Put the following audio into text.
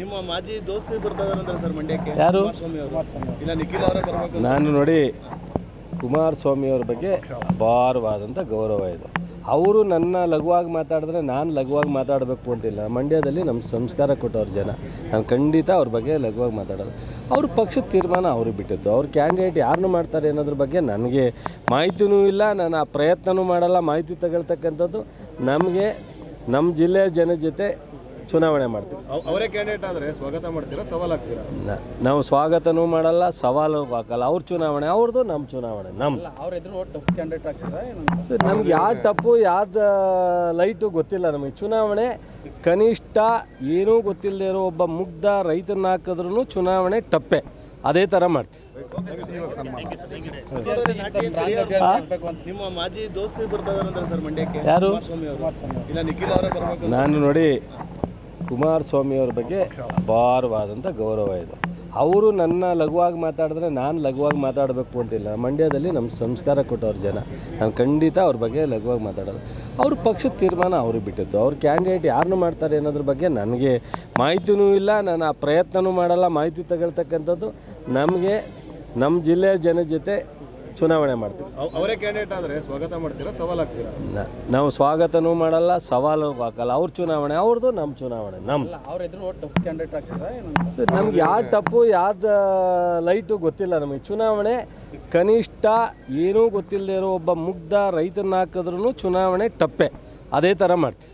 ನಿಮ್ಮ ಮಾಜಿ ದೋಸ್ತಿ ಬರ್ತಾರಂದ್ರೆ ಸರ್ ಮಂಡ್ಯಕ್ಕೆ ಯಾರು ಇಲ್ಲ ನಿಖಿಲ್ ಅವರೇ ಬರಬೇಕು. ನಾನು ನೋಡಿ ಕುಮಾರಸ್ವಾಮಿ ಅವ್ರ ಬಗ್ಗೆ ಅಪಾರವಾದಂಥ ಗೌರವ ಇದೆ. ಅವರು ನನ್ನ ಲಘುವಾಗಿ ಮಾತಾಡಿದ್ರೆ ನಾನು ಲಘುವಾಗಿ ಮಾತಾಡಬೇಕು ಅಂತಿಲ್ಲ. ಮಂಡ್ಯದಲ್ಲಿ ನಮ್ಮ ಸಂಸ್ಕಾರ ಕೊಟ್ಟವ್ರ ಜನ, ನಾನು ಖಂಡಿತ ಅವ್ರ ಬಗ್ಗೆ ಲಘುವಾಗಿ ಮಾತಾಡೋದು. ಅವ್ರ ಪಕ್ಷದ ತೀರ್ಮಾನ ಅವ್ರಿಗೆ ಬಿಟ್ಟಿತ್ತು. ಅವ್ರ ಕ್ಯಾಂಡಿಡೇಟ್ ಯಾರನ್ನು ಮಾಡ್ತಾರೆ ಅನ್ನೋದ್ರ ಬಗ್ಗೆ ನನಗೆ ಮಾಹಿತಿನೂ ಇಲ್ಲ. ನಾನು ಆ ಪ್ರಯತ್ನವೂ ಮಾಡಲ್ಲ. ಮಾಹಿತಿ ತಗೊಳ್ತಕ್ಕಂಥದ್ದು ನಮಗೆ ನಮ್ಮ ಜಿಲ್ಲೆಯ ಜನ ಜೊತೆ ಚುನಾವಣೆ ಮಾಡ್ತೀವಿ. ಅವರೇ ಕ್ಯಾಂಡಿಡೇಟ್ ಆದರೆ ಸ್ವಾಗತ ಮಾಡ್ತೀರಾ, ಸವಾಲು ಆಗ್ತೀರಾ? ನಾವು ಸ್ವಾಗತನೂ ಮಾಡಲ್ಲ, ಸವಾಲು ಹಾಕಲ್ಲ. ಅವ್ರ ಚುನಾವಣೆ ಅವ್ರದ್ದು, ನಮ್ಮ ಚುನಾವಣೆ ನಮ್ಮ. ನಮ್ಗೆ ಯಾರು ಟಪ್ಪು ಯಾರ್ದು ಲೈಟು ಗೊತ್ತಿಲ್ಲ. ನಮಗೆ ಚುನಾವಣೆ ಕನಿಷ್ಠ ಏನೂ ಗೊತ್ತಿಲ್ಲದೆ ಇರೋ ಒಬ್ಬ ಮುಗ್ಧ ರೈತನ ಹಾಕಿದ್ರೂ ಚುನಾವಣೆ ಟಪ್ಪೆ. ಅದೇ ಥರ ಮಾಡ್ತೀವಿ. ನಿಮ್ಮ ಮಾಜಿ ದೋಸ್ತಿ ಬರ್ತಾರಂದ್ರೆ ಸರ್ ಮಂಡ್ಯಕ್ಕೆ ಯಾರು ಇಲ್ಲ ನಿಖಿಲ್ ಅವರೇ ಬರಬೇಕು. ನಾನು ನೋಡಿ ಕುಮಾರಸ್ವಾಮಿ ಅವ್ರ ಬಗ್ಗೆ ಅಪಾರವಾದಂಥ ಗೌರವ ಇದೆ. ಅವರು ನನ್ನ ಲಘುವಾಗಿ ಮಾತಾಡಿದ್ರೆ ನಾನು ಲಘುವಾಗಿ ಮಾತಾಡಬೇಕು ಅಂತಿಲ್ಲ. ಮಂಡ್ಯದಲ್ಲಿ ನಮ್ಮ ಸಂಸ್ಕಾರ ಕೊಟ್ಟವ್ರ ಜನ, ನಾನು ಖಂಡಿತ ಅವ್ರ ಬಗ್ಗೆ ಲಘುವಾಗಿ ಮಾತಾಡೋದು. ಅವ್ರ ಪಕ್ಷದ ತೀರ್ಮಾನ ಅವ್ರಿಗೆ ಬಿಟ್ಟಿತ್ತು. ಅವ್ರ ಕ್ಯಾಂಡಿಡೇಟ್ ಯಾರನ್ನು ಮಾಡ್ತಾರೆ ಅನ್ನೋದ್ರ ಬಗ್ಗೆ ನನಗೆ ಮಾಹಿತಿನೂ ಇಲ್ಲ. ನಾನು ಆ ಪ್ರಯತ್ನವೂ ಮಾಡಲ್ಲ. ಮಾಹಿತಿ ತಗೊಳ್ತಕ್ಕಂಥದ್ದು ನಮಗೆ ನಮ್ಮ ಜಿಲ್ಲೆಯ ಜನ ಜೊತೆ ಚುನಾವಣೆ ಮಾಡ್ತೀವಿ. ಅವರೇ ಕ್ಯಾಂಡಿಡೇಟ್ ಆದರೆ ಸ್ವಾಗತ ಮಾಡ್ತೀರಾ, ಸವಾಲು ಆಗ್ತೀರಾ? ನಾವು ಸ್ವಾಗತನೂ ಮಾಡಲ್ಲ, ಸವಾಲು ಹಾಕಲ್ಲ. ಅವ್ರ ಚುನಾವಣೆ ಅವ್ರದ್ದು, ನಮ್ಮ ಚುನಾವಣೆ ನಮ್ಮ. ನಮ್ಗೆ ಯಾರು ಟಪ್ಪು ಯಾರ್ದು ಲೈಟು ಗೊತ್ತಿಲ್ಲ. ನಮಗೆ ಚುನಾವಣೆ ಕನಿಷ್ಠ ಏನೂ ಗೊತ್ತಿಲ್ಲದೆ ಇರೋ ಒಬ್ಬ ಮುಗ್ಧ ರೈತನ ಹಾಕಿದ್ರೂ ಚುನಾವಣೆ ಟಪ್ಪೆ. ಅದೇ ಥರ ಮಾಡ್ತೀವಿ.